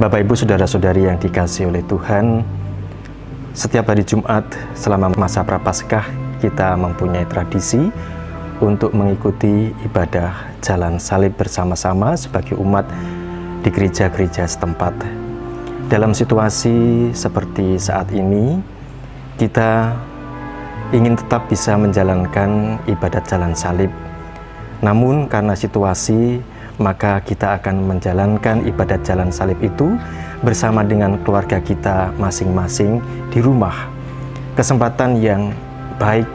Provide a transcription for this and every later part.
Bapak, Ibu, Saudara-saudari yang dikasihi oleh Tuhan, setiap hari Jumat selama masa Prapaskah kita mempunyai tradisi untuk mengikuti ibadah jalan salib bersama-sama sebagai umat di gereja-gereja setempat. Dalam situasi seperti saat ini, kita ingin tetap bisa menjalankan ibadat jalan salib. Namun karena situasi, maka kita akan menjalankan ibadat jalan salib itu bersama dengan keluarga kita masing-masing di rumah. Kesempatan yang baik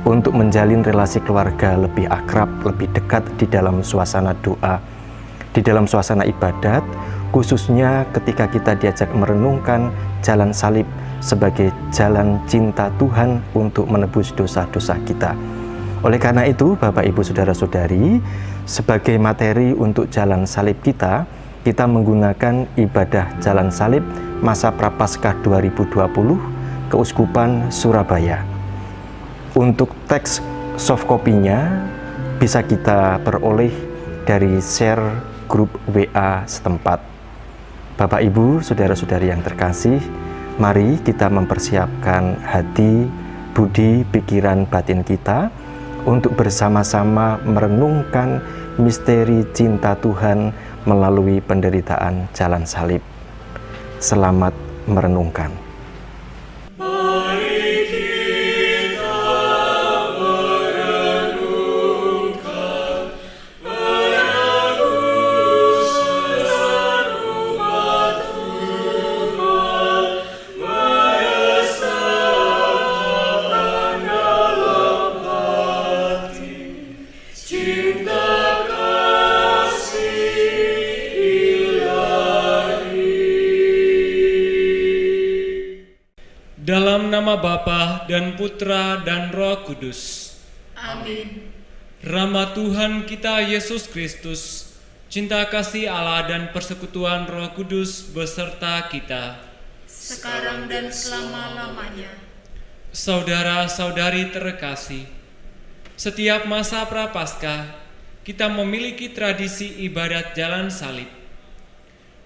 untuk menjalin relasi keluarga lebih akrab, lebih dekat di dalam suasana doa, di dalam suasana ibadat, khususnya ketika kita diajak merenungkan jalan salib sebagai jalan cinta Tuhan untuk menebus dosa-dosa kita. Oleh karena itu, Bapak, Ibu, Saudara-saudari, sebagai materi untuk jalan salib kita menggunakan ibadah jalan salib masa Prapaskah 2020 Keuskupan Surabaya. Untuk teks soft copy-nya bisa kita peroleh dari share grup WA setempat. Bapak, Ibu, Saudara-saudari yang terkasih, mari kita mempersiapkan hati, budi, pikiran, batin kita untuk bersama-sama merenungkan misteri cinta Tuhan melalui penderitaan jalan salib. Selamat merenungkan. Dalam nama Bapa dan Putra dan Roh Kudus. Amin. Rahmat Tuhan kita Yesus Kristus, cinta kasih Allah dan persekutuan Roh Kudus beserta kita, sekarang dan selama-lamanya. Saudara-saudari terkasih, setiap masa Prapaskah kita memiliki tradisi ibadat jalan salib.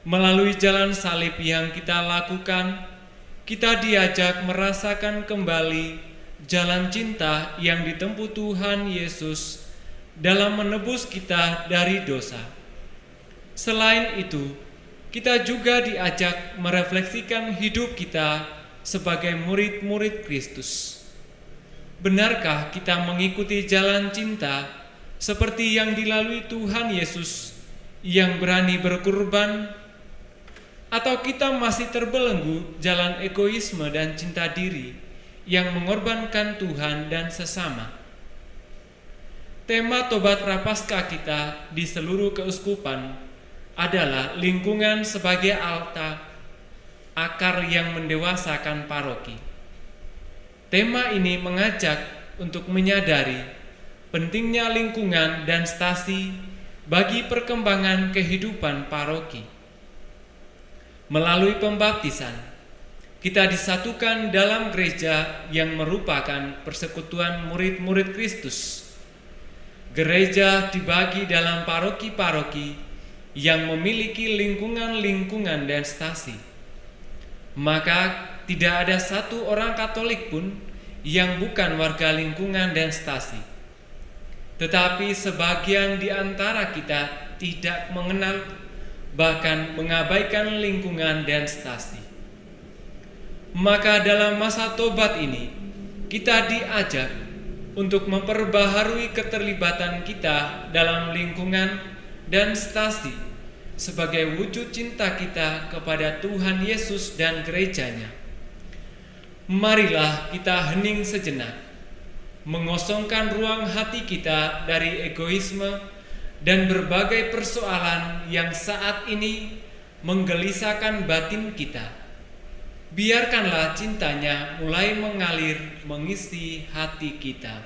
Melalui jalan salib yang kita lakukan, kita diajak merasakan kembali jalan cinta yang ditempuh Tuhan Yesus dalam menebus kita dari dosa. Selain itu, kita juga diajak merefleksikan hidup kita sebagai murid-murid Kristus. Benarkah kita mengikuti jalan cinta seperti yang dilalui Tuhan Yesus yang berani berkorban? Atau kita masih terbelenggu jalan egoisme dan cinta diri yang mengorbankan Tuhan dan sesama? Tema Tobat Prapaskah kita di seluruh keuskupan adalah lingkungan sebagai altar, akar yang mendewasakan paroki. Tema ini mengajak untuk menyadari pentingnya lingkungan dan stasi bagi perkembangan kehidupan paroki. Melalui pembaptisan, kita disatukan dalam gereja yang merupakan persekutuan murid-murid Kristus. Gereja dibagi dalam paroki-paroki yang memiliki lingkungan-lingkungan dan stasi. Maka tidak ada satu orang Katolik pun yang bukan warga lingkungan dan stasi. Tetapi sebagian di antara kita tidak mengenal, bahkan mengabaikan lingkungan dan stasi. Maka dalam masa tobat ini, kita diajak untuk memperbaharui keterlibatan kita dalam lingkungan dan stasi sebagai wujud cinta kita kepada Tuhan Yesus dan gerejanya. Marilah kita hening sejenak, mengosongkan ruang hati kita dari egoisme dan berbagai persoalan yang saat ini menggelisahkan batin kita. Biarkanlah cintanya mulai mengalir mengisi hati kita.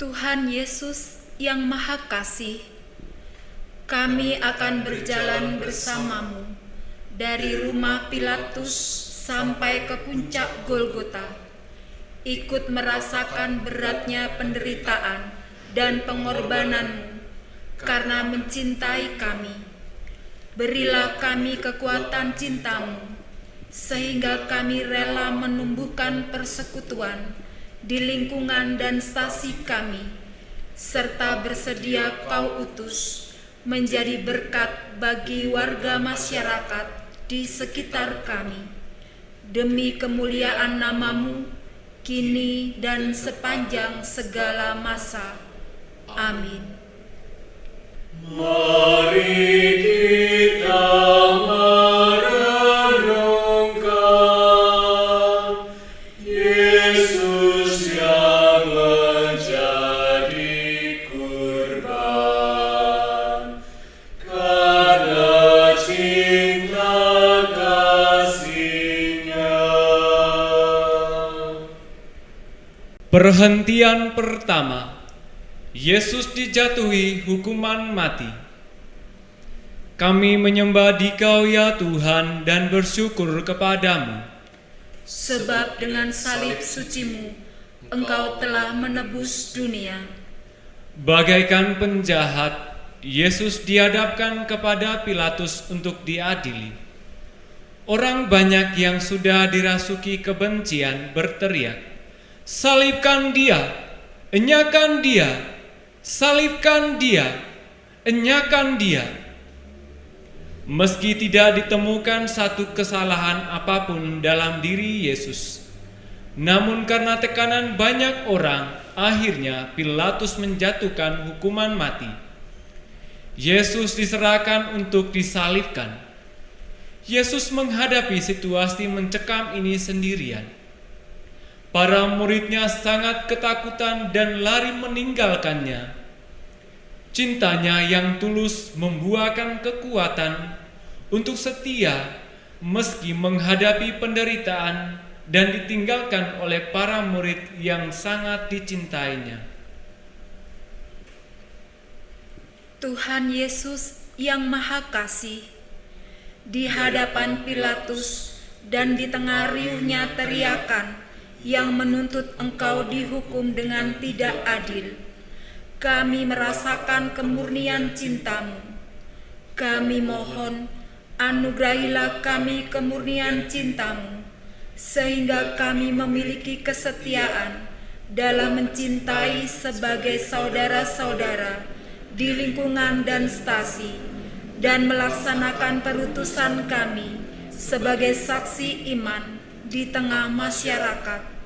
Tuhan Yesus yang Maha Kasih, kami akan berjalan bersamamu dari rumah Pilatus sampai ke puncak Golgota, ikut merasakan beratnya penderitaan dan pengorbananmu karena mencintai kami. Berilah kami kekuatan cinta-Mu, sehingga kami rela menumbuhkan persekutuan di lingkungan dan stasi kami, serta bersedia Kau utus menjadi berkat bagi warga masyarakat di sekitar kami. Demi kemuliaan nama-Mu, kini dan sepanjang segala masa. Amin. Mari kita merenungkan Yesus yang menjadi kurban karena cinta kasih-Nya. Perhentian pertama, Yesus dijatuhi hukuman mati. Kami menyembah Dikau ya Tuhan dan bersyukur kepadamu. Sebab dengan salib suci-Mu, Engkau telah menebus dunia. Bagaikan penjahat, Yesus dihadapkan kepada Pilatus untuk diadili. Orang banyak yang sudah dirasuki kebencian berteriak, "Salibkan Dia! Enyahkan Dia! Salibkan Dia! Enyahkan Dia!" Meski tidak ditemukan satu kesalahan apapun dalam diri Yesus, namun karena tekanan banyak orang, akhirnya Pilatus menjatuhkan hukuman mati. Yesus diserahkan untuk disalibkan. Yesus menghadapi situasi mencekam ini sendirian. Para muridnya sangat ketakutan dan lari meninggalkannya. Cintanya yang tulus membuahkan kekuatan untuk setia meski menghadapi penderitaan dan ditinggalkan oleh para murid yang sangat dicintainya. Tuhan Yesus yang Maha Kasih, di hadapan Pilatus dan di tengah riuhnya teriakan yang menuntut Engkau dihukum dengan tidak adil, kami merasakan kemurnian cinta-Mu. Kami mohon, anugerahilah kami kemurnian cinta-Mu, sehingga kami memiliki kesetiaan dalam mencintai sebagai saudara-saudara di lingkungan dan stasi, dan melaksanakan perutusan kami sebagai saksi iman di tengah masyarakat.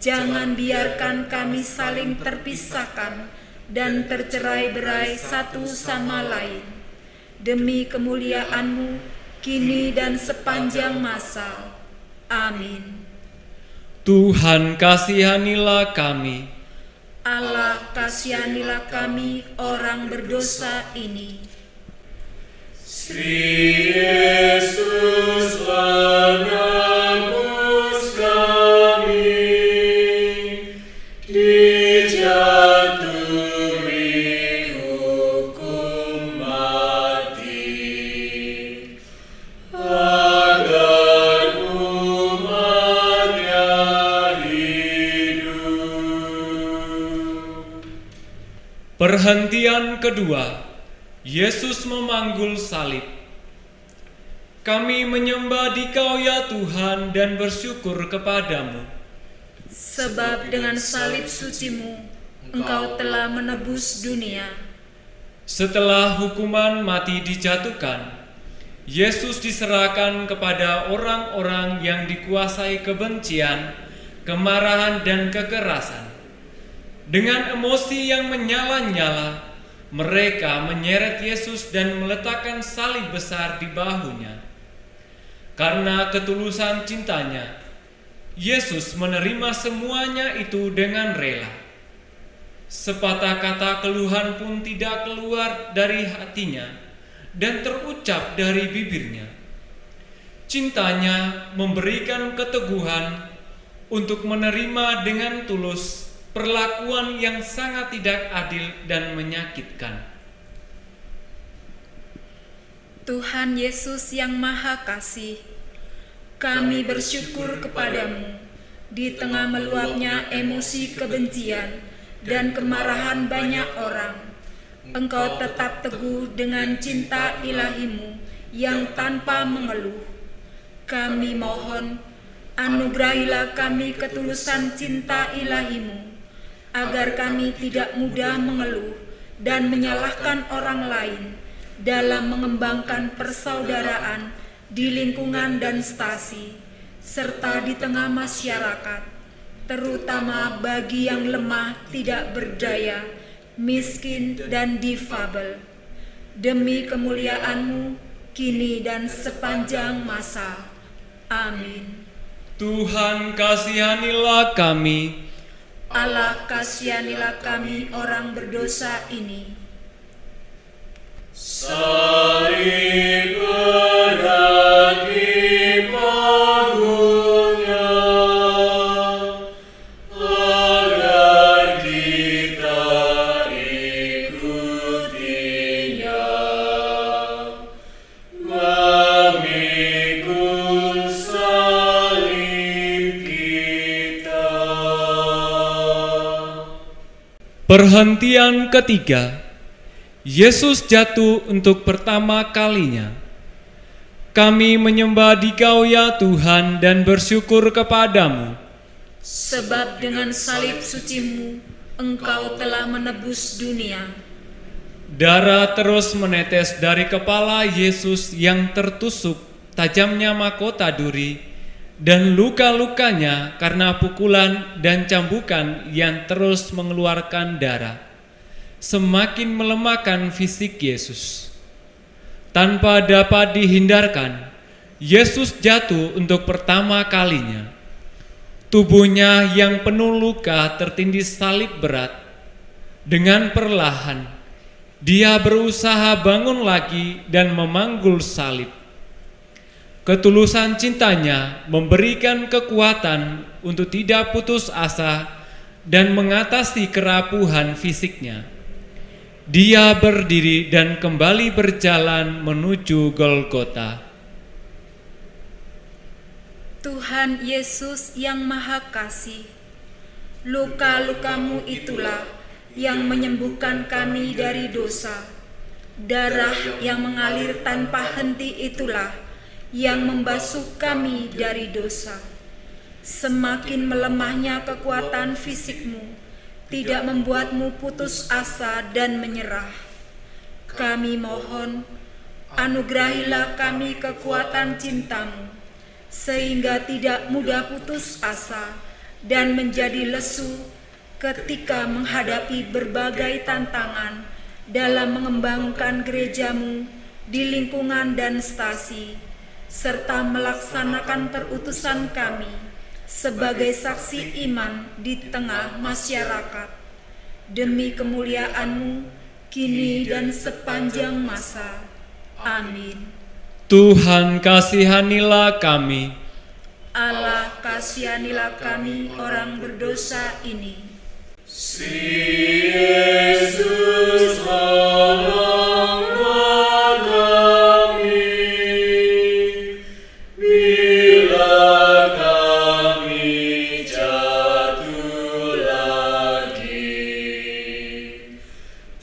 Jangan biarkan kami saling terpisahkan dan tercerai-berai satu sama lain. Demi kemuliaan-Mu, kini dan sepanjang masa. Amin. Tuhan kasihanilah kami. Allah kasihanilah kami orang berdosa ini. Sri Yesus menebus kami, dijatuhi hukum mati, agar umat-Nya hidup. Perhentian kedua, Yesus memanggul salib. Kami menyembah Dikau ya Tuhan dan bersyukur kepadamu. Sebab dengan salib suci-Mu, Engkau telah menebus dunia. Setelah hukuman mati dijatuhkan, Yesus diserahkan kepada orang-orang yang dikuasai kebencian, kemarahan, dan kekerasan. Dengan emosi yang menyala-nyala, mereka menyeret Yesus dan meletakkan salib besar di bahunya. Karena ketulusan cintanya, Yesus menerima semuanya itu dengan rela. Sepatah kata keluhan pun tidak keluar dari hatinya dan terucap dari bibirnya. Cintanya memberikan keteguhan untuk menerima dengan tulus perlakuan yang sangat tidak adil dan menyakitkan. Tuhan Yesus yang Maha Kasih, kami bersyukur kepadamu di tengah meluapnya emosi kebencian dan kemarahan banyak orang. Engkau tetap teguh dengan cinta ilahimu yang tanpa mengeluh. Kami mohon, anugerahilah kami ketulusan cinta ilahimu, agar kami tidak mudah mengeluh dan menyalahkan orang lain dalam mengembangkan persaudaraan di lingkungan dan stasi, serta di tengah masyarakat, terutama bagi yang lemah, tidak berdaya, miskin, dan difabel. Demi kemuliaan-Mu, kini dan sepanjang masa. Amin. Tuhan kasihanilah kami. Allah kasihanilah kami orang berdosa ini. Salib berat dipanggulnya, agar kita ikutinya, memikul salib kita. Perhentian ketiga. Yesus jatuh untuk pertama kalinya. Kami menyembah Dikau ya Tuhan dan bersyukur kepadamu. Sebab dengan salib suci-Mu, Engkau telah menebus dunia. Darah terus menetes dari kepala Yesus yang tertusuk tajamnya mahkota duri, dan luka-lukanya karena pukulan dan cambukan yang terus mengeluarkan darah, semakin melemahkan fisik Yesus. Tanpa dapat dihindarkan, Yesus jatuh untuk pertama kalinya. Tubuhnya yang penuh luka tertindih salib berat. Dengan perlahan, Dia berusaha bangun lagi dan memanggul salib. Ketulusan cintanya memberikan kekuatan untuk tidak putus asa dan mengatasi kerapuhan fisiknya. Dia berdiri dan kembali berjalan menuju Golgota. Tuhan Yesus yang Maha Kasih, luka-luka-Mu itulah yang menyembuhkan kami dari dosa. Darah yang mengalir tanpa henti itulah yang membasuh kami dari dosa. Semakin melemahnya kekuatan fisik-Mu, tidak membuat-Mu putus asa dan menyerah. Kami mohon, anugerahilah kami kekuatan cinta-Mu, sehingga tidak mudah putus asa dan menjadi lesu ketika menghadapi berbagai tantangan dalam mengembangkan gereja-Mu di lingkungan dan stasi, serta melaksanakan perutusan kami sebagai saksi iman di tengah masyarakat. Demi kemuliaan-Mu, kini dan sepanjang masa. Amin. Tuhan kasihanilah kami. Allah kasihanilah kami orang berdosa ini. Si Yesus tolonglah kami, bila kami jatuh lagi,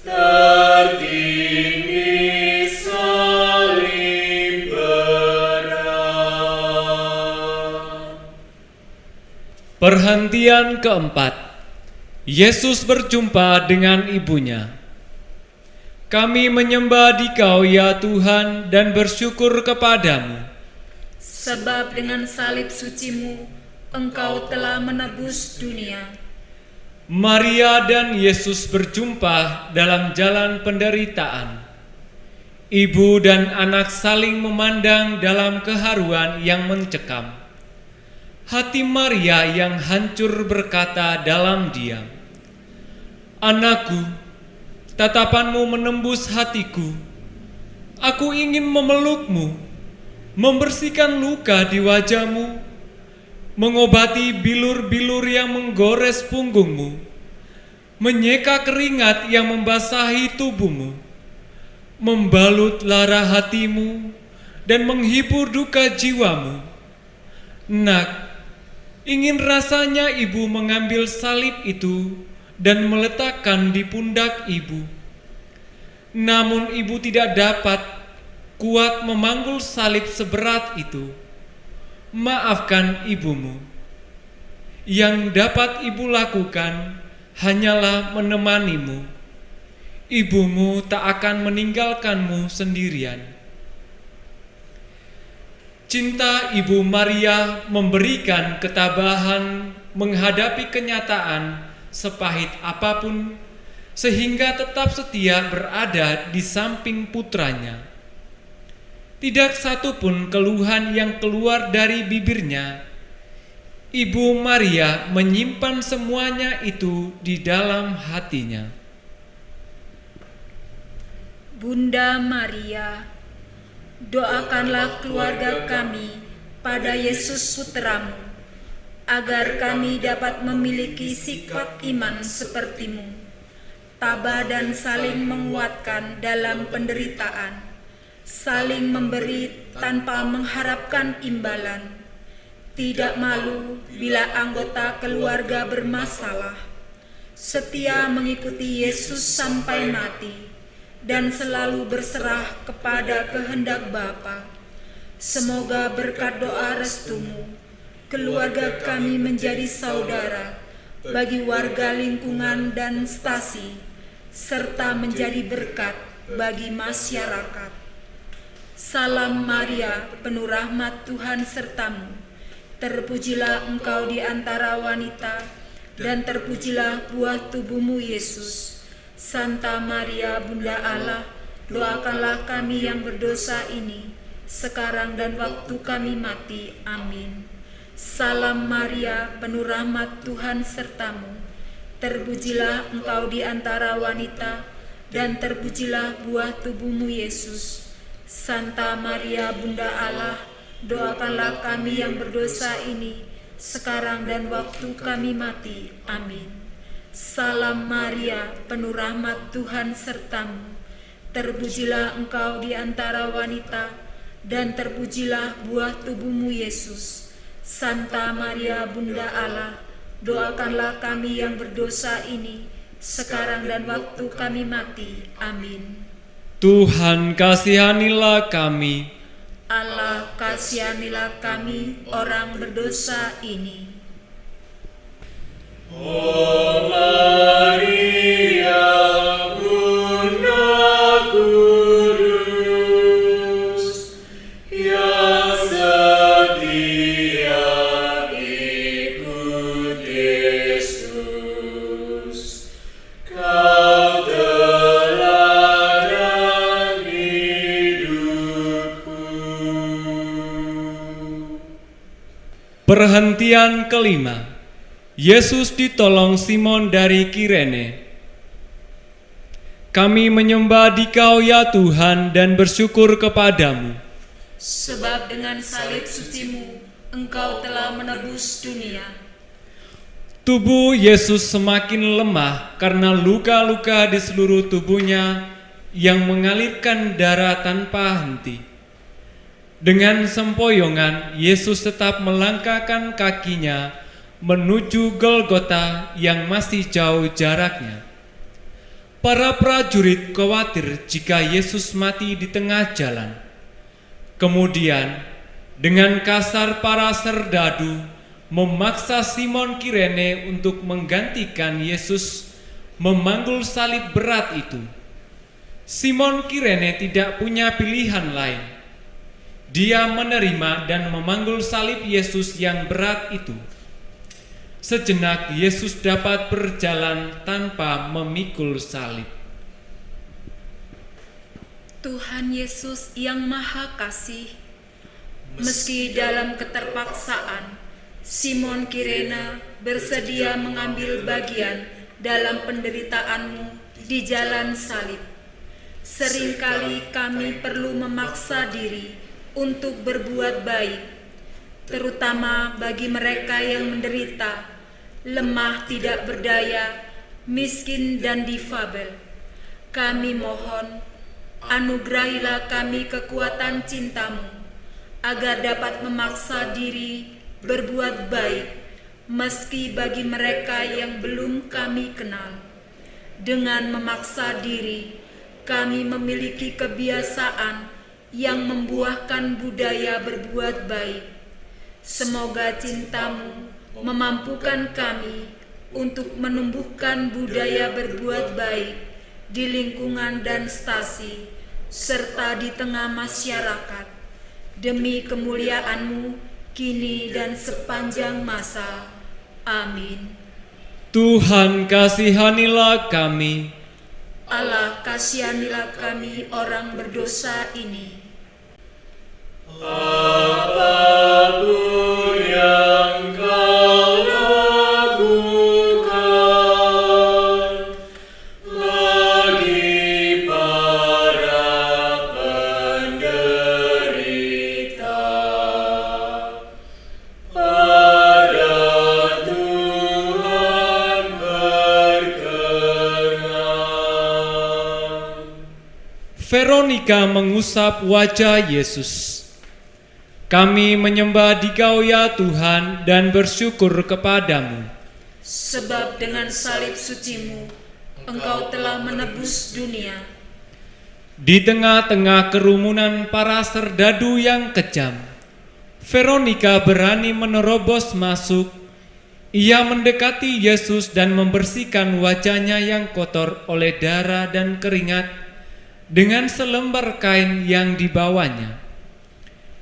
tertindih salib berat. Perhentian keempat. Yesus berjumpa dengan ibunya. Kami menyembah Dikau ya Tuhan dan bersyukur kepadamu. Sebab dengan salib suci-Mu, Engkau telah menebus dunia. Maria dan Yesus berjumpa dalam jalan penderitaan. Ibu dan anak saling memandang dalam keharuan yang mencekam. Hati Maria yang hancur berkata dalam diam, "Anakku, tatapan-Mu menembus hatiku. Aku ingin memeluk-Mu, membersihkan luka di wajah-Mu, mengobati bilur-bilur yang menggores punggung-Mu, menyeka keringat yang membasahi tubuh-Mu, membalut lara hati-Mu, dan menghibur duka jiwa-Mu. Nak, ingin rasanya ibu mengambil salib itu dan meletakkan di pundak ibu. Namun ibu tidak dapat kuat memanggul salib seberat itu. Maafkan ibumu. Yang dapat ibu lakukan hanyalah menemanimu. Ibumu tak akan meninggalkanmu sendirian. Cinta Ibu Maria memberikan ketabahan menghadapi kenyataan sepahit apapun, sehingga tetap setia berada di samping putranya. Tidak satu pun keluhan yang keluar dari bibirnya. Ibu Maria menyimpan semuanya itu di dalam hatinya. Bunda Maria, doakanlah keluarga kami pada Yesus Putramu, agar kami dapat memiliki sikap iman seperti-Mu, tabah dan saling menguatkan dalam penderitaan, saling memberi tanpa mengharapkan imbalan, tidak malu bila anggota keluarga bermasalah, setia mengikuti Yesus sampai mati, dan selalu berserah kepada kehendak Bapa. Semoga berkat doa restu-Mu, keluarga kami menjadi saudara bagi warga lingkungan dan stasi, serta menjadi berkat bagi masyarakat. Salam Maria, penuh rahmat Tuhan serta-Mu. Terpujilah Engkau di antara wanita, dan terpujilah buah tubuh-Mu Yesus. Santa Maria, Bunda Allah, doakanlah kami yang berdosa ini, sekarang dan waktu kami mati. Amin. Salam Maria, penuh rahmat Tuhan serta-Mu. Terpujilah Engkau di antara wanita, dan terpujilah buah tubuh-Mu Yesus. Santa Maria, Bunda Allah, doakanlah kami yang berdosa ini, sekarang dan waktu kami mati. Amin. Salam Maria, penuh rahmat Tuhan serta-Mu. Terpujilah Engkau di antara wanita, dan terpujilah buah tubuh-Mu Yesus. Santa Maria, Bunda Allah, doakanlah kami yang berdosa ini, sekarang dan waktu kami mati. Amin. Tuhan kasihanilah kami. Allah kasihanilah kami orang berdosa ini. Oh Maria, Bunda Kudus, yang setia ikut Yesus, Kau teladan hidupku. Perhentian kelima. Yesus ditolong Simon dari Kirene. Kami menyembah Dikau ya Tuhan dan bersyukur kepadamu. Sebab dengan salib suci-Mu, Engkau telah menebus dunia. Tubuh Yesus semakin lemah karena luka-luka di seluruh tubuhnya yang mengalirkan darah tanpa henti. Dengan sempoyongan, Yesus tetap melangkahkan kakinya menuju Golgota yang masih jauh jaraknya. Para prajurit khawatir jika Yesus mati di tengah jalan. Kemudian, dengan kasar para serdadu memaksa Simon Kirene untuk menggantikan Yesus memanggul salib berat itu. Simon Kirene tidak punya pilihan lain. Dia menerima dan memanggul salib Yesus yang berat itu. Sejenak Yesus dapat berjalan tanpa memikul salib. Tuhan Yesus yang Maha Kasih, meski dalam keterpaksaan, Simon Kirene bersedia mengambil bagian dalam penderitaan-Mu di jalan salib. Seringkali kami perlu memaksa diri untuk berbuat baik, terutama bagi mereka yang menderita, lemah, tidak berdaya, miskin, dan difabel. Kami mohon, anugerahilah kami kekuatan cinta-Mu, agar dapat memaksa diri berbuat baik, meski bagi mereka yang belum kami kenal. Dengan memaksa diri, kami memiliki kebiasaan yang membuahkan budaya berbuat baik. Semoga cinta-Mu memampukan kami untuk menumbuhkan budaya berbuat baik di lingkungan dan stasi, serta di tengah masyarakat, demi kemuliaan-Mu kini dan sepanjang masa. Amin. Tuhan kasihanilah kami. Allah kasihanilah kami orang berdosa ini. Apapun yang Kau lakukan bagi para penderita, pada Tuhan berkenan. Veronika mengusap wajah Yesus. Kami menyembah Dikau ya Tuhan dan bersyukur kepadamu. Sebab dengan salib suci-Mu, Engkau telah menebus dunia. Di tengah-tengah kerumunan para serdadu yang kejam, Veronika berani menerobos masuk. Ia mendekati Yesus dan membersihkan wajahnya yang kotor oleh darah dan keringat dengan selembar kain yang dibawanya.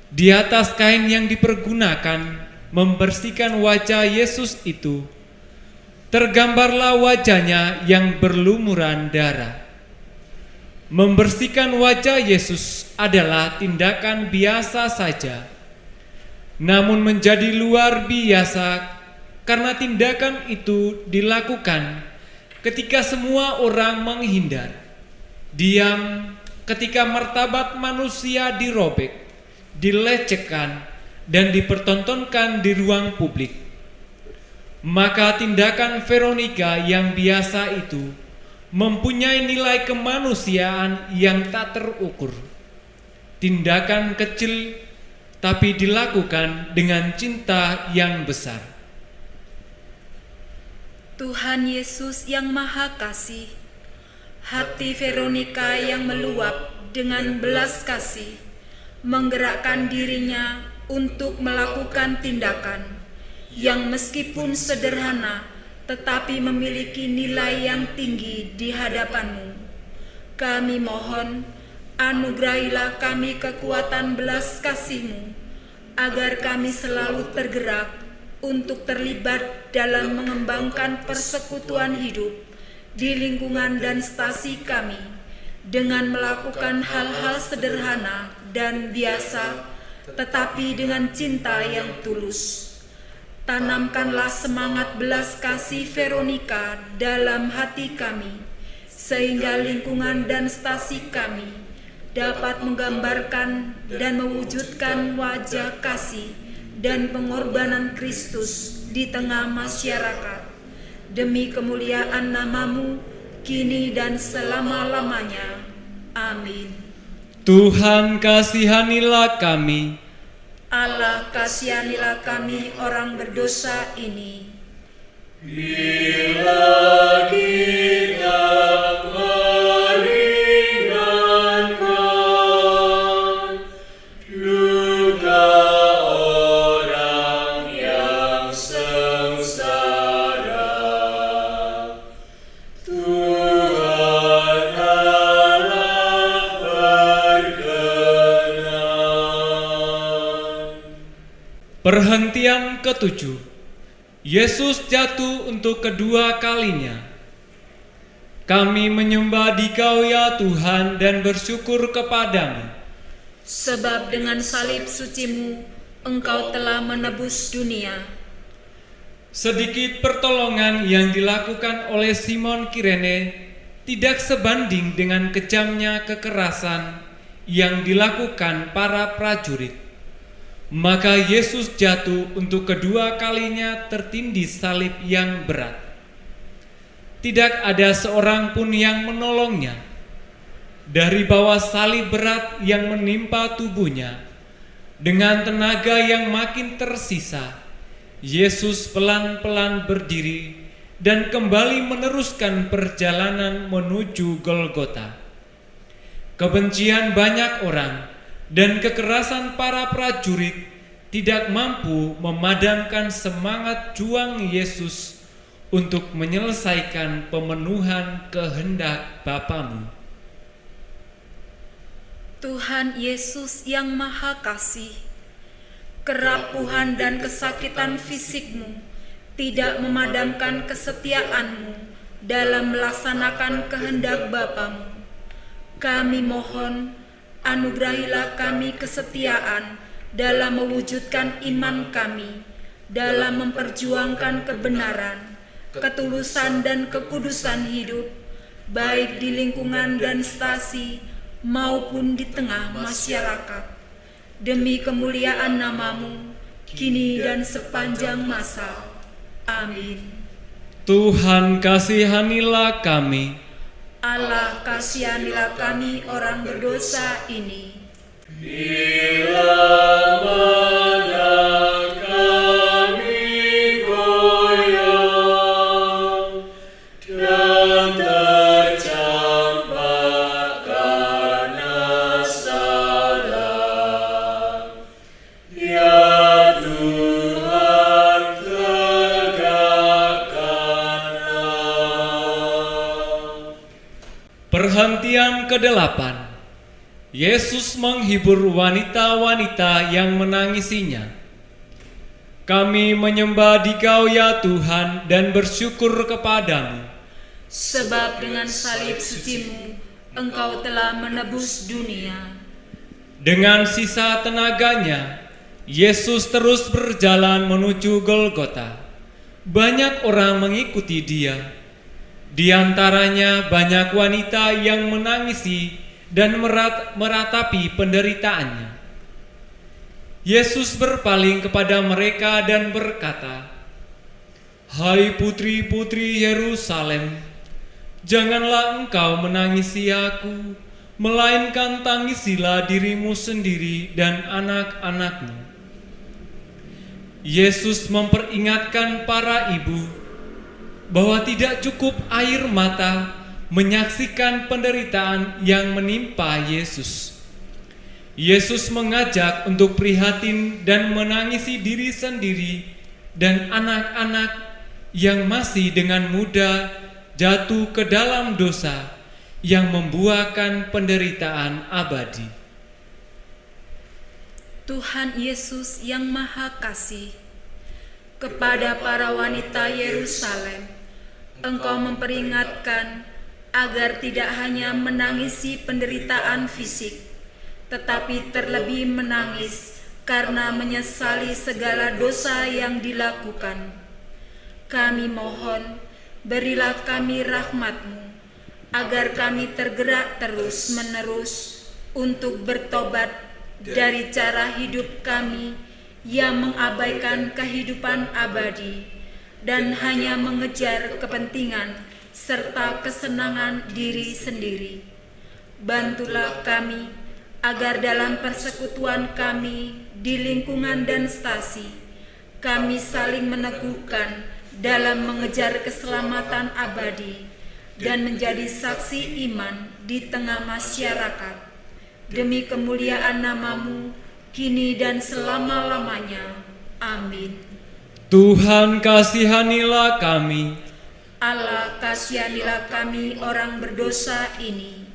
Di atas kain yang dipergunakan membersihkan wajah Yesus itu, tergambarlah wajahnya yang berlumuran darah. Membersihkan wajah Yesus adalah tindakan biasa saja, namun menjadi luar biasa karena tindakan itu dilakukan ketika semua orang menghindar, diam ketika martabat manusia dirobek, dilecehkan, dan dipertontonkan di ruang publik. Maka tindakan Veronika yang biasa itu mempunyai nilai kemanusiaan yang tak terukur. Tindakan kecil tapi dilakukan dengan cinta yang besar. Tuhan Yesus yang Maha Kasih, hati Veronika yang meluap dengan belas kasih menggerakkan dirinya untuk melakukan tindakan yang meskipun sederhana tetapi memiliki nilai yang tinggi di hadapan-Mu. Kami mohon, anugerahilah kami kekuatan belas kasih-Mu, agar kami selalu tergerak untuk terlibat dalam mengembangkan persekutuan hidup di lingkungan dan stasi kami, dengan melakukan hal-hal sederhana dan biasa, tetapi dengan cinta yang tulus. Tanamkanlah semangat belas kasih Veronika dalam hati kami, sehingga lingkungan dan stasi kami dapat menggambarkan dan mewujudkan wajah kasih dan pengorbanan Kristus di tengah masyarakat, demi kemuliaan nama-Mu kini dan selama-lamanya. Amin. Tuhan kasihanilah kami. Allah kasihanilah kami orang berdosa ini. Bila kita meringankan luka orang yang sengsara, Tuhan Allah berkenan. Perhentian ke-7. Yesus jatuh untuk kedua kalinya. Kami menyembah Dikau ya Tuhan dan bersyukur kepadamu. Sebab dengan salib suci-Mu, Engkau telah menebus dunia. Sedikit pertolongan yang dilakukan oleh Simon Kirene tidak sebanding dengan kejamnya kekerasan yang dilakukan para prajurit. Maka Yesus jatuh untuk kedua kalinya tertindih salib yang berat. Tidak ada seorang pun yang menolongnya. Dari bawah salib berat yang menimpa tubuhnya, dengan tenaga yang makin tersisa, Yesus pelan-pelan berdiri dan kembali meneruskan perjalanan menuju Golgota. kebencian banyak orang, dan kekerasan para prajurit tidak mampu memadamkan semangat juang Yesus untuk menyelesaikan pemenuhan kehendak Bapamu. Tuhan Yesus yang Maha Kasih, kerapuhan dan kesakitan fisikmu tidak memadamkan kesetiaanmu dalam melaksanakan kehendak Bapamu. Kami mohon, anugerahilah kami kesetiaan dalam mewujudkan iman kami, dalam memperjuangkan kebenaran, ketulusan dan kekudusan hidup, baik di lingkungan dan stasi maupun di tengah masyarakat. Demi kemuliaan nama-Mu, kini dan sepanjang masa. Amin. Tuhan kasihanilah kami. Allah kasihanilah kami orang berdosa ini. Bila mana kami goyang dan tercampak karena salah, ya Tuhan tegakkanlah. Perhentian ke-8. Yesus menghibur wanita-wanita yang menangisinya. Kami menyembah Dikau ya Tuhan dan bersyukur kepadamu. Sebab dengan salib suci-Mu, Engkau telah menebus dunia. Dengan sisa tenaganya, Yesus terus berjalan menuju Golgota. Banyak orang mengikuti Dia. Di antaranya banyak wanita yang menangisi dan meratapi penderitaannya. Yesus berpaling kepada mereka dan berkata, "Hai putri-putri Yerusalem, janganlah engkau menangisi aku, melainkan tangisilah dirimu sendiri dan anak-anakmu." Yesus memperingatkan para ibu bahwa tidak cukup air mata menyaksikan penderitaan yang menimpa Yesus. Yesus mengajak untuk prihatin dan menangisi diri sendiri dan anak-anak yang masih dengan muda jatuh ke dalam dosa yang membuahkan penderitaan abadi. Tuhan Yesus yang Maha Kasih, kepada para wanita Yerusalem, Engkau memperingatkan agar tidak hanya menangisi penderitaan fisik, tetapi terlebih menangis karena menyesali segala dosa yang dilakukan. Kami mohon, berilah kami rahmat-Mu, agar kami tergerak terus-menerus untuk bertobat dari cara hidup kami yang mengabaikan kehidupan abadi dan hanya mengejar kepentingan serta kesenangan diri sendiri. Bantulah kami agar dalam persekutuan kami di lingkungan dan stasi, kami saling meneguhkan dalam mengejar keselamatan abadi dan menjadi saksi iman di tengah masyarakat. Demi kemuliaan nama-Mu, kini dan selama-lamanya. Amin. Tuhan kasihanilah kami. Allah kasihanilah kami orang berdosa ini.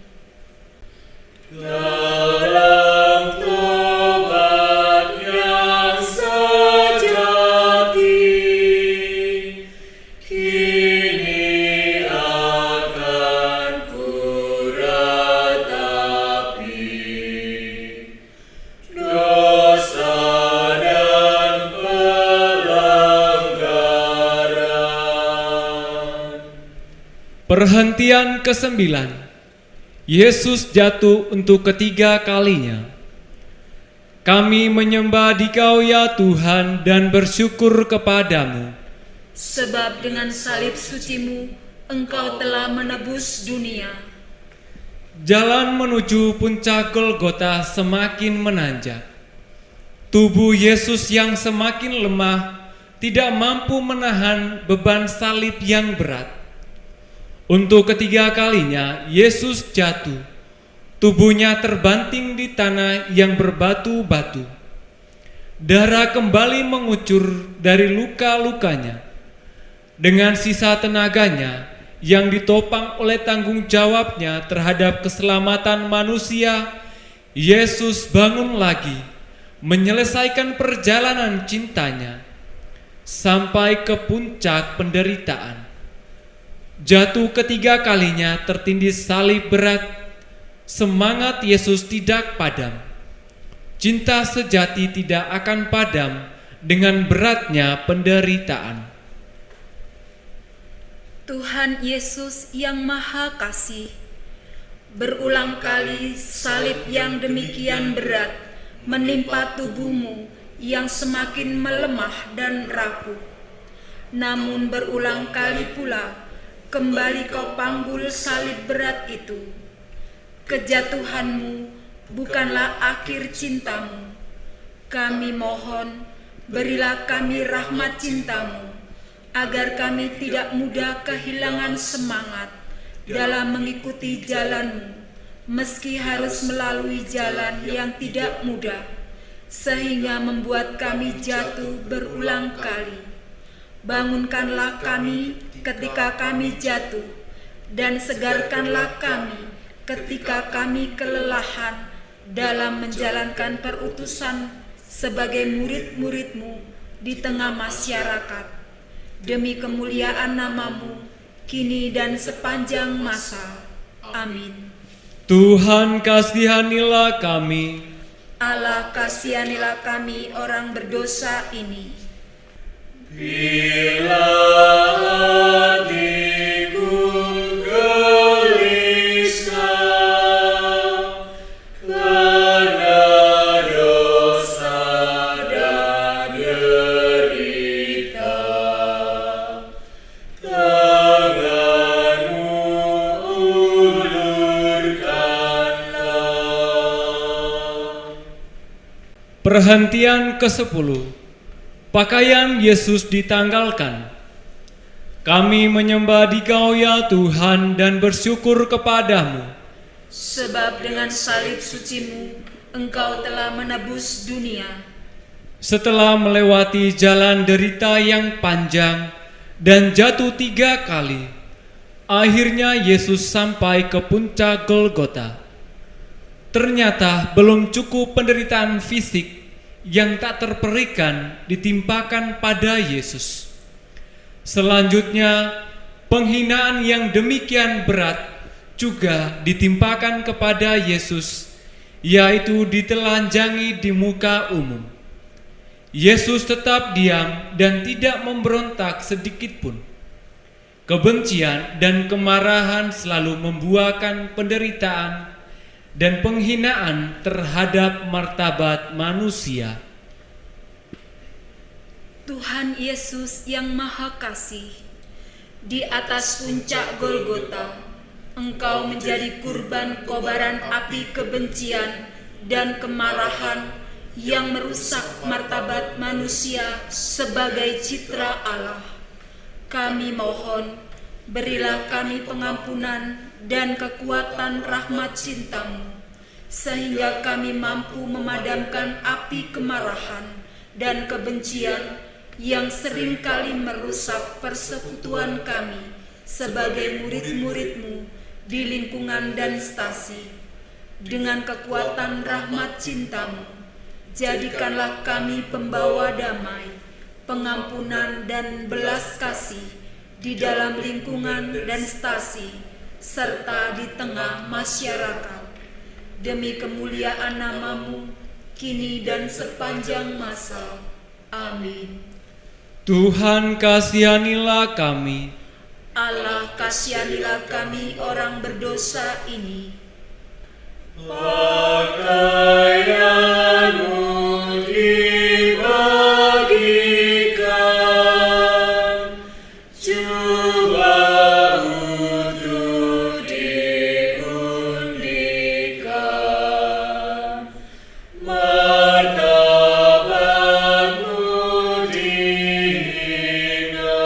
Dalam tobat yang sejati, kini akan kuratapi dosa dan pelanggaran. Perhentian ke-9. Yesus jatuh untuk ketiga kalinya. Kami menyembah Dikau ya Tuhan dan bersyukur kepadamu. Sebab dengan salib suci-Mu, Engkau telah menebus dunia. Jalan menuju puncak Golgota semakin menanjak. Tubuh Yesus yang semakin lemah tidak mampu menahan beban salib yang berat. Untuk ketiga kalinya Yesus jatuh, Tubuhnya terbanting di tanah yang berbatu-batu. Darah kembali mengucur dari luka-lukanya. Dengan sisa tenaganya yang ditopang oleh tanggung jawabnya terhadap keselamatan manusia, Yesus bangun lagi, menyelesaikan perjalanan cintanya sampai ke puncak penderitaan. Jatuh ketiga kalinya tertindih salib berat. Semangat Yesus tidak padam. Cinta sejati tidak akan padam dengan beratnya penderitaan. Tuhan Yesus yang Maha Kasih, berulang kali salib yang demikian berat menimpa tubuhmu yang semakin melemah dan rapuh. Namun berulang kali pula kembali kau panggul salib berat itu. Kejatuhanmu bukanlah akhir cintamu. Kami mohon, berilah kami rahmat cintamu, agar kami tidak mudah kehilangan semangat dalam mengikuti jalanmu, meski harus melalui jalan yang tidak mudah, sehingga membuat kami jatuh berulang kali. Bangunkanlah kami ketika kami jatuh, dan segarkanlah kami ketika kami kelelahan dalam menjalankan perutusan sebagai murid-murid-Mu di tengah masyarakat. Demi kemuliaan nama-Mu, kini dan sepanjang masa. Amin. Tuhan kasihanilah kami. Allah kasihanilah kami orang berdosa ini. Bila hatiku gelisah karena dosa dan derita, tangan-Mu ulurkanlah. Perhentian ke-10. Pakaian Yesus ditanggalkan. Kami menyembah Dikau ya Tuhan dan bersyukur kepadamu. Sebab dengan salib suci-Mu, Engkau telah menebus dunia. Setelah melewati jalan derita yang panjang dan jatuh 3 kali, akhirnya Yesus sampai ke puncak Golgota. Ternyata belum cukup penderitaan fisik yang tak terperikan ditimpakan pada Yesus. Selanjutnya, penghinaan yang demikian berat juga ditimpakan kepada Yesus, yaitu ditelanjangi di muka umum. Yesus tetap diam dan tidak memberontak sedikit pun. Kebencian dan kemarahan selalu membuahkan penderitaan dan penghinaan terhadap martabat manusia. Tuhan Yesus yang Maha Kasih, di atas puncak Golgota, Engkau menjadi kurban kobaran api kebencian dan kemarahan yang merusak martabat manusia sebagai citra Allah. Kami mohon, berilah kami pengampunan dan kekuatan rahmat cinta-Mu, sehingga kami mampu memadamkan api kemarahan dan kebencian yang seringkali merusak persekutuan kami sebagai murid-murid-Mu di lingkungan dan stasi. Dengan kekuatan rahmat cinta-Mu, jadikanlah kami pembawa damai, pengampunan dan belas kasih di dalam lingkungan dan stasi, serta di tengah masyarakat. Demi kemuliaan nama-Mu, kini dan sepanjang masa. Amin. Tuhan kasihanilah kami. Allah kasihanilah kami orang berdosa ini. Pakaian-Mu dibagikan, jubah-Mu diundikan, martabat-Mu dihina.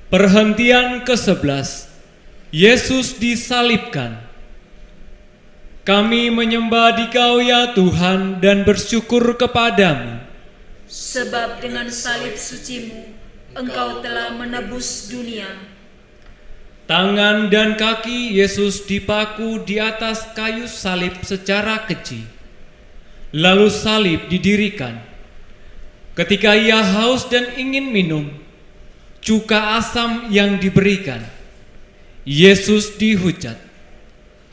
Perhentian ke-11. Yesus disalibkan. Kami menyembah Dikau ya Tuhan dan bersyukur kepadamu. Sebab dengan salib suci-Mu, Engkau telah menebus dunia. Tangan dan kaki Yesus dipaku di atas kayu salib secara keji. Lalu salib didirikan. Ketika ia haus dan ingin minum cuka asam yang diberikan, Yesus dihujat.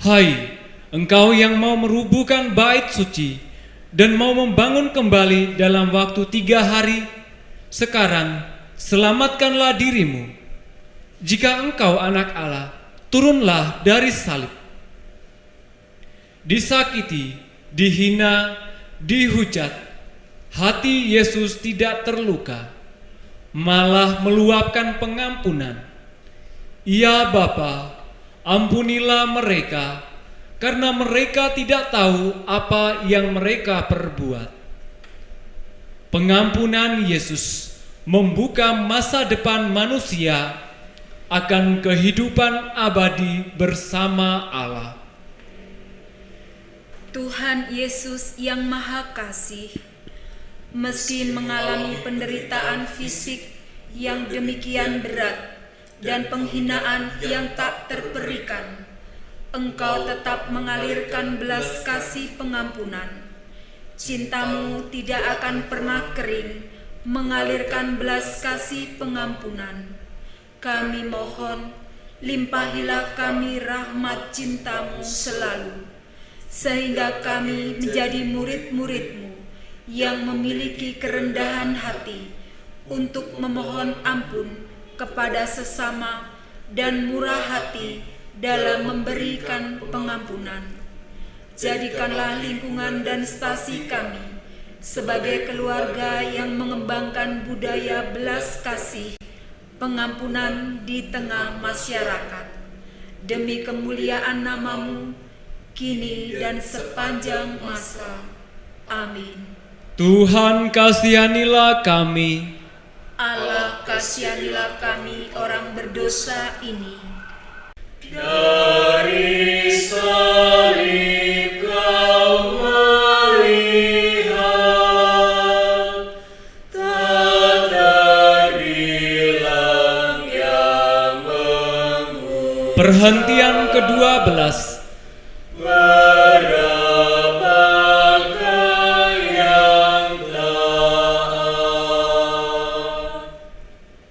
Hai, engkau yang mau merubuhkan bait suci dan mau membangun kembali dalam waktu 3 hari, sekarang selamatkanlah dirimu. Jika engkau anak Allah, turunlah dari salib. Disakiti, dihina, dihujat, hati Yesus tidak terluka, malah meluapkan pengampunan. Ya Bapa, ampunilah mereka, karena mereka tidak tahu apa yang mereka perbuat. Pengampunan Yesus membuka masa depan manusia akan kehidupan abadi bersama Allah. Tuhan Yesus yang Maha Kasih, meski mengalami penderitaan fisik yang demikian berat dan penghinaan yang tak terperikan, Engkau tetap mengalirkan belas kasih pengampunan. Cinta-Mu tidak akan pernah kering, mengalirkan belas kasih pengampunan. Kami mohon, limpahilah kami rahmat cinta-Mu selalu, sehingga kami menjadi murid-murid-Mu yang memiliki kerendahan hati untuk memohon ampun kepada sesama dan murah hati dalam memberikan pengampunan. Jadikanlah lingkungan dan stasi kami sebagai keluarga yang mengembangkan budaya belas kasih pengampunan di tengah masyarakat, demi kemuliaan nama-Mu kini dan sepanjang masa. Amin. Tuhan kasihanilah kami. Allah kasihanilah kami orang berdosa ini. Dari salib Kau melihat, tak terbilang yang mengubah. Perhentian ke-12. Berapakah yang taat?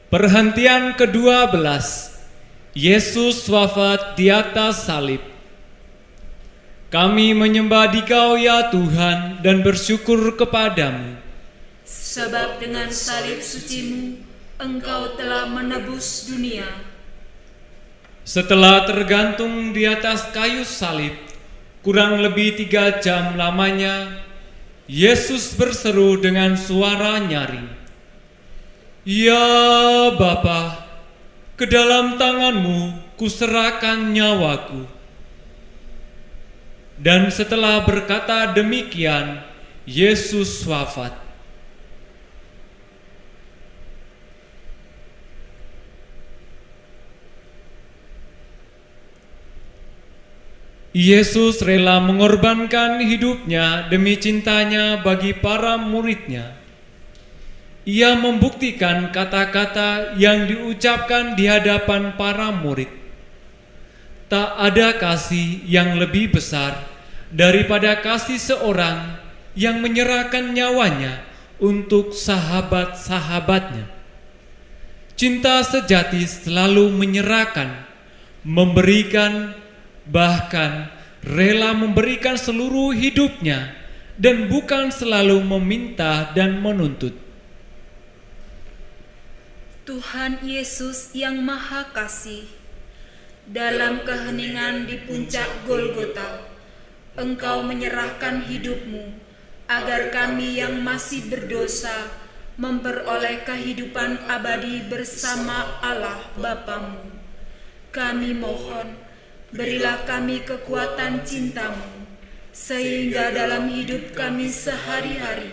Perhentian ke-12. Yesus wafat di atas salib. Kami menyembah Dikau ya Tuhan dan bersyukur kepadamu. Sebab dengan salib suci-Mu, Engkau telah menebus dunia. Setelah tergantung di atas kayu salib, kurang lebih 3 jam lamanya, Yesus berseru dengan suara nyaring, "Ya Bapa, ke dalam tangan-Mu kuserahkan nyawaku." Dan setelah berkata demikian, Yesus wafat. Yesus rela mengorbankan hidupnya demi cintanya bagi para murid-Nya. Ia membuktikan kata-kata yang diucapkan di hadapan para murid. Tak ada kasih yang lebih besar daripada kasih seorang yang menyerahkan nyawanya untuk sahabat-sahabatnya. Cinta sejati selalu menyerahkan, memberikan, bahkan rela memberikan seluruh hidupnya dan bukan selalu meminta dan menuntut. Tuhan Yesus yang Maha Kasih, dalam keheningan di puncak Golgota, Engkau menyerahkan hidup-Mu agar kami yang masih berdosa memperoleh kehidupan abadi bersama Allah Bapa-Mu. Kami mohon, berilah kami kekuatan cinta-Mu, sehingga dalam hidup kami sehari-hari,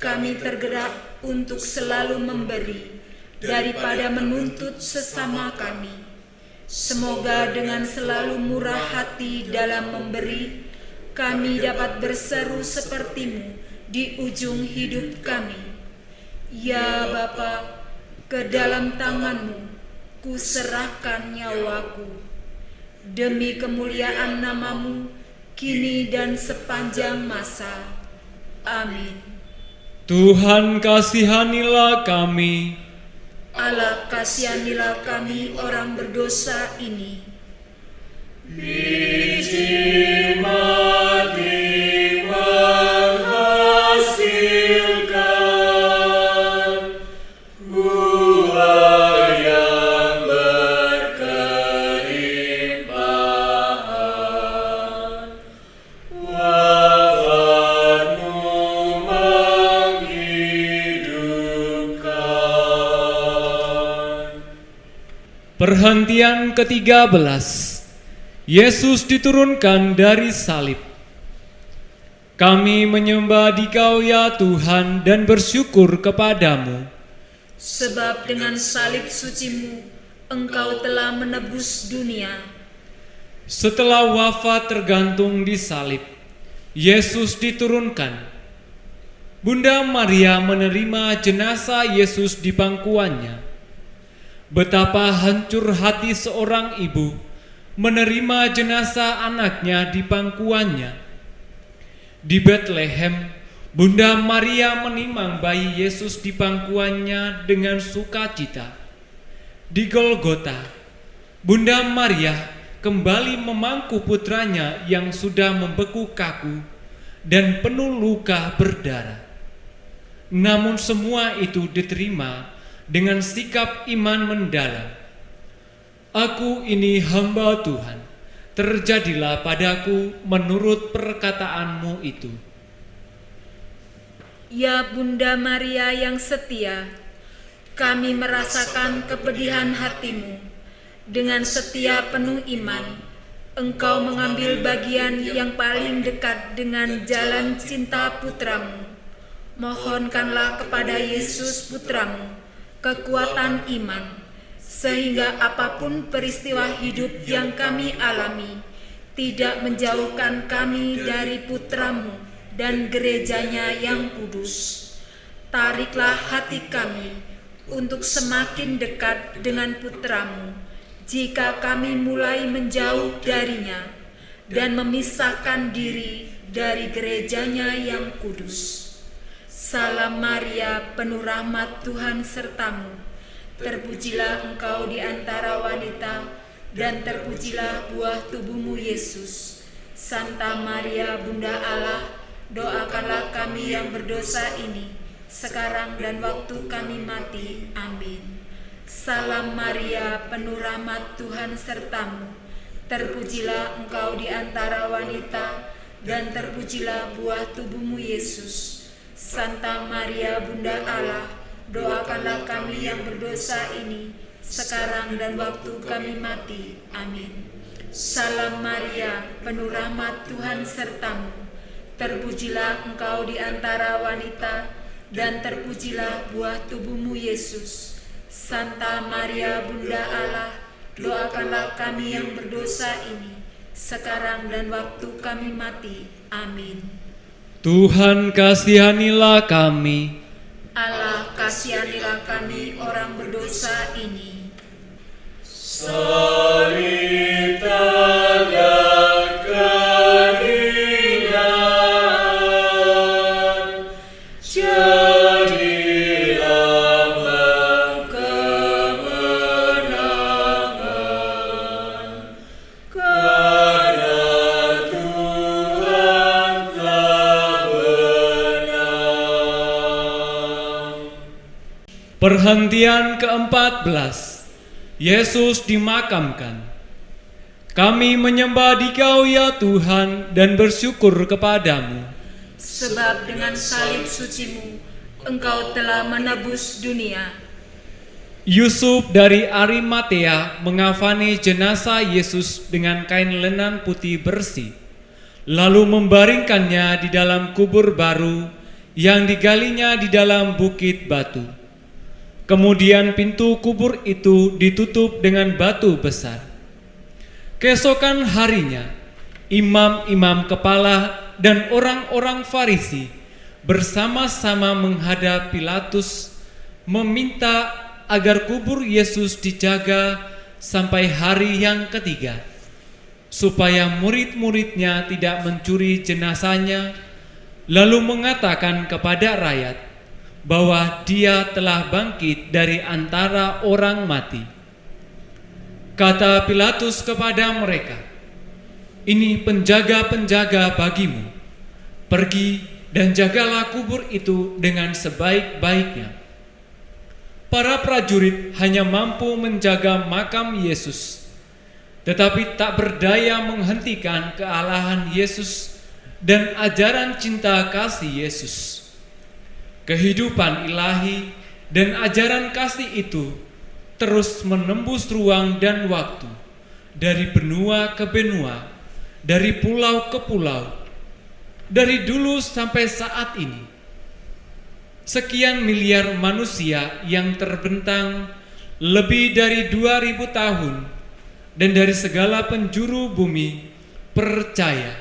kami tergerak untuk selalu memberi daripada menuntut sesama kami. Semoga dengan selalu murah hati dalam memberi, kami dapat berseru seperti-Mu di ujung hidup kami. Ya Bapa, ke dalam tangan-Mu ku serahkan nyawaku. Demi kemuliaan nama-Mu, kini dan sepanjang masa. Amin. Tuhan kasihanilah kami. Allah kasihanilah kami orang berdosa ini. Biji mati menghasilkan buah yang berkelimpahan. Wafatmu menghidupkan. Perhentian ke-13. Yesus diturunkan dari salib. Kami menyembah Dikau ya Tuhan dan bersyukur kepadamu. Sebab dengan salib suci-Mu, Engkau telah menebus dunia. Setelah wafat tergantung di salib, Yesus diturunkan. Bunda Maria menerima jenazah Yesus di pangkuannya. Betapa hancur hati seorang ibu menerima jenazah anaknya di pangkuannya. Di Bethlehem, Bunda Maria menimang bayi Yesus di pangkuannya dengan sukacita. Di Golgota, Bunda Maria kembali memangku putranya yang sudah membeku kaku dan penuh luka berdarah. Namun semua itu diterima dengan sikap iman mendalam. Aku ini hamba Tuhan, terjadilah padaku menurut perkataanmu itu. Ya Bunda Maria yang setia, kami merasakan kepedihan hati-Mu. Dengan setia penuh iman, Engkau mengambil bagian yang paling dekat dengan jalan cinta putra-Mu. Mohonkanlah kepada Yesus putra-Mu kekuatan iman, sehingga apapun peristiwa hidup yang kami alami tidak menjauhkan kami dari putra-Mu dan gerejanya yang kudus. Tariklah hati kami untuk semakin dekat dengan putra-Mu jika kami mulai menjauh darinya dan memisahkan diri dari gerejanya yang kudus. Salam Maria, penuh rahmat Tuhan serta-Mu. Terpujilah Engkau di antara wanita, dan terpujilah buah tubuh-Mu Yesus. Santa Maria, Bunda Allah, doakanlah kami yang berdosa ini, sekarang dan waktu kami mati. Amin. Salam Maria, penuh rahmat Tuhan serta-Mu. Terpujilah Engkau di antara wanita, dan terpujilah buah tubuh-Mu Yesus. Santa Maria, Bunda Allah, doakanlah kami yang berdosa ini, sekarang dan waktu kami mati. Amin. Salam Maria, penuh rahmat Tuhan serta-Mu. Terpujilah Engkau di antara wanita, dan terpujilah buah tubuh-Mu Yesus. Santa Maria, Bunda Allah, doakanlah kami yang berdosa ini, sekarang dan waktu kami mati. Amin. Tuhan kasihanilah kami. Allah kasihanilah kami orang berdosa ini. Salibkanlah kehinaan, jadi lambang kemenangan, karena Tuhan telah menang. Perhentian ke-14. Yesus dimakamkan. Kami menyembah Dikau ya Tuhan dan bersyukur kepadamu. Sebab dengan salib suci-Mu, Engkau telah menebus dunia. Yusuf dari Arimatea mengafani jenazah Yesus dengan kain lenan putih bersih, lalu membaringkannya di dalam kubur baru yang digalinya di dalam bukit batu. Kemudian pintu kubur itu ditutup dengan batu besar. Keesokan harinya, imam-imam kepala dan orang-orang Farisi bersama-sama menghadap Pilatus meminta agar kubur Yesus dijaga sampai hari yang ketiga, supaya murid-muridnya tidak mencuri jenazahnya, lalu mengatakan kepada rakyat bahwa dia telah bangkit dari antara orang mati. Kata Pilatus kepada mereka, "Ini penjaga-penjaga bagimu. Pergi dan jagalah kubur itu dengan sebaik-baiknya." Para prajurit hanya mampu menjaga makam Yesus, tetapi tak berdaya menghentikan kealahan Yesus dan ajaran cinta kasih Yesus. Kehidupan ilahi dan ajaran kasih itu terus menembus ruang dan waktu, dari benua ke benua, dari pulau ke pulau, dari dulu sampai saat ini. Sekian miliar manusia yang terbentang lebih dari 2000 tahun dan dari segala penjuru bumi percaya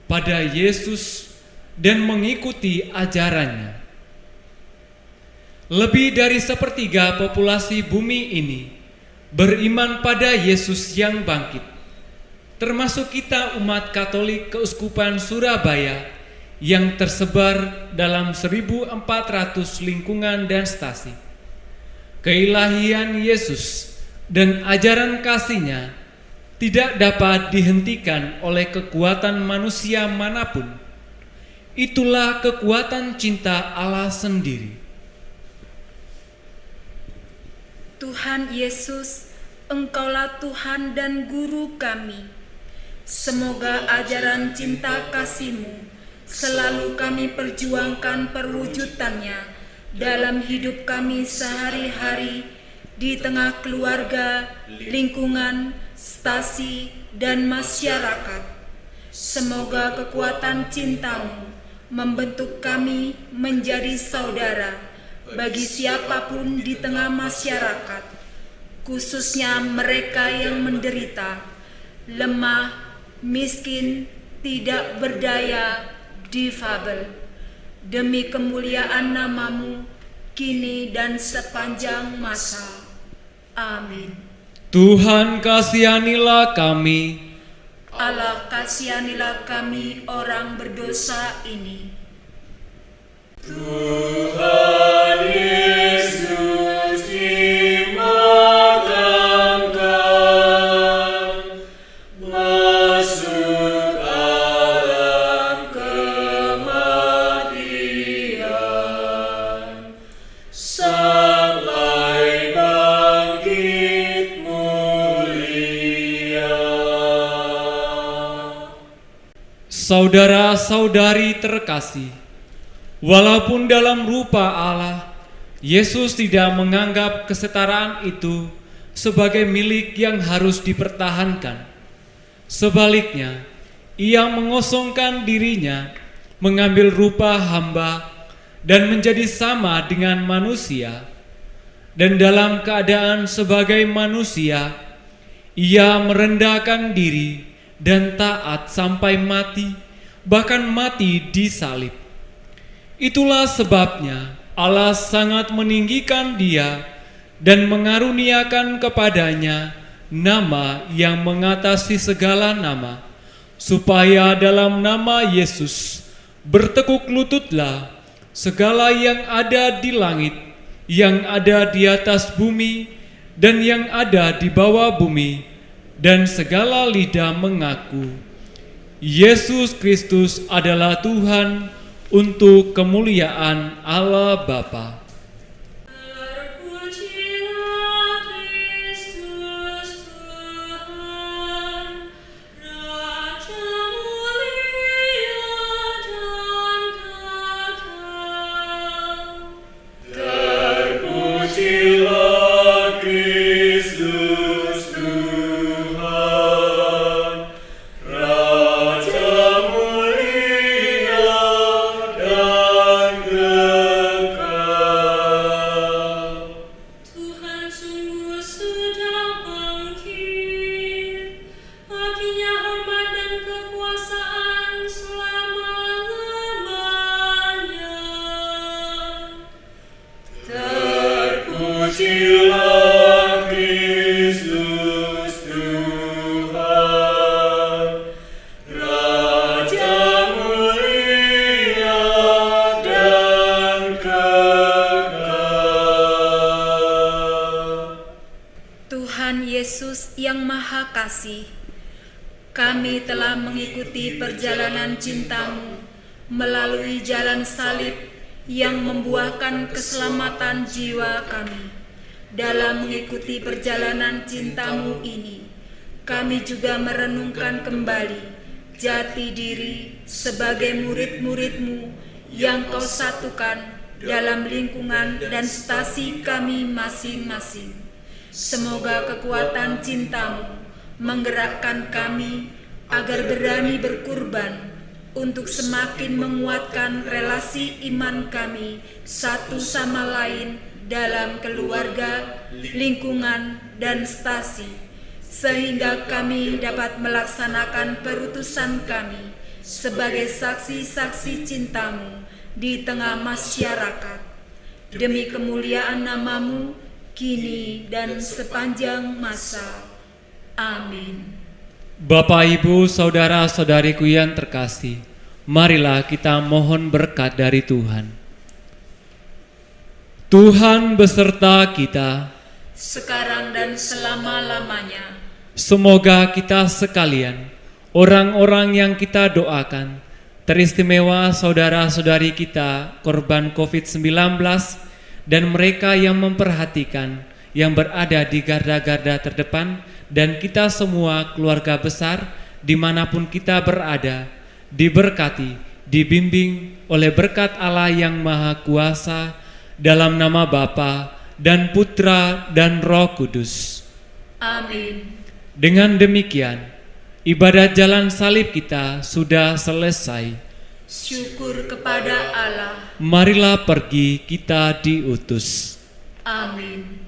pada Yesus dan mengikuti ajarannya. Lebih dari sepertiga populasi bumi ini beriman pada Yesus yang bangkit, termasuk kita umat Katolik Keuskupan Surabaya yang tersebar dalam 1400 lingkungan dan stasi. Keilahian Yesus dan ajaran kasih-Nya tidak dapat dihentikan oleh kekuatan manusia manapun. Itulah kekuatan cinta Allah sendiri. Tuhan Yesus, Engkaulah Tuhan dan Guru kami. Semoga ajaran cinta kasih-Mu selalu kami perjuangkan perwujudannya dalam hidup kami sehari-hari di tengah keluarga, lingkungan, stasi, dan masyarakat. Semoga kekuatan cinta-Mu membentuk kami menjadi saudara bagi siapapun di tengah masyarakat, khususnya mereka yang menderita, lemah, miskin, tidak berdaya, difabel. Demi kemuliaan nama-Mu, kini dan sepanjang masa. Amin. Tuhan kasihanilah kami. Allah kasihanilah kami orang berdosa ini. Tuhan Yesus dimakamkan, masuk alam kematian, sampai bangkit mulia. Saudara-saudari terkasih, walaupun dalam rupa Allah, Yesus tidak menganggap kesetaraan itu sebagai milik yang harus dipertahankan. Sebaliknya, Ia mengosongkan dirinya, mengambil rupa hamba, dan menjadi sama dengan manusia. Dan dalam keadaan sebagai manusia, Ia merendahkan diri dan taat sampai mati, bahkan mati di salib. Itulah sebabnya Allah sangat meninggikan Dia dan mengaruniakan kepadanya nama yang mengatasi segala nama, supaya dalam nama Yesus bertekuk lututlah segala yang ada di langit, yang ada di atas bumi, dan yang ada di bawah bumi, dan segala lidah mengaku Yesus Kristus adalah Tuhan, untuk kemuliaan Allah Bapa. Terpujilah Kristus Tuhan, Raja mulia dan kekal. Terpujilah Kristus Tuhan, Raja mulia dan kekal. terima kasih. Kami telah mengikuti perjalanan cinta-Mu melalui jalan salib yang membuahkan keselamatan jiwa kami. Dalam mengikuti perjalanan cinta-Mu ini, kami juga merenungkan kembali jati diri sebagai murid-murid-Mu yang Kau satukan dalam lingkungan dan stasi kami masing-masing. Semoga kekuatan cinta-Mu menggerakkan kami agar berani berkurban untuk semakin menguatkan relasi iman kami satu sama lain dalam keluarga, lingkungan, dan stasi, sehingga kami dapat melaksanakan perutusan kami sebagai saksi-saksi cinta-Mu di tengah masyarakat. Demi kemuliaan nama-Mu, kini dan sepanjang masa. Amin. Bapak, Ibu, saudara-saudariku yang terkasih, marilah kita mohon berkat dari Tuhan. Tuhan beserta kita, Sekarang dan selama-lamanya. semoga kita sekalian, orang-orang yang kita doakan, teristimewa saudara-saudari kita korban COVID-19 dan mereka yang memperhatikan, yang berada di garda-garda terdepan, dan kita semua keluarga besar dimanapun kita berada, diberkati, dibimbing oleh berkat Allah yang Maha Kuasa, dalam nama Bapa dan Putra dan Roh Kudus. Amin. Dengan demikian, ibadat jalan salib kita sudah selesai. Syukur kepada Allah. Marilah pergi, kita diutus. Amin.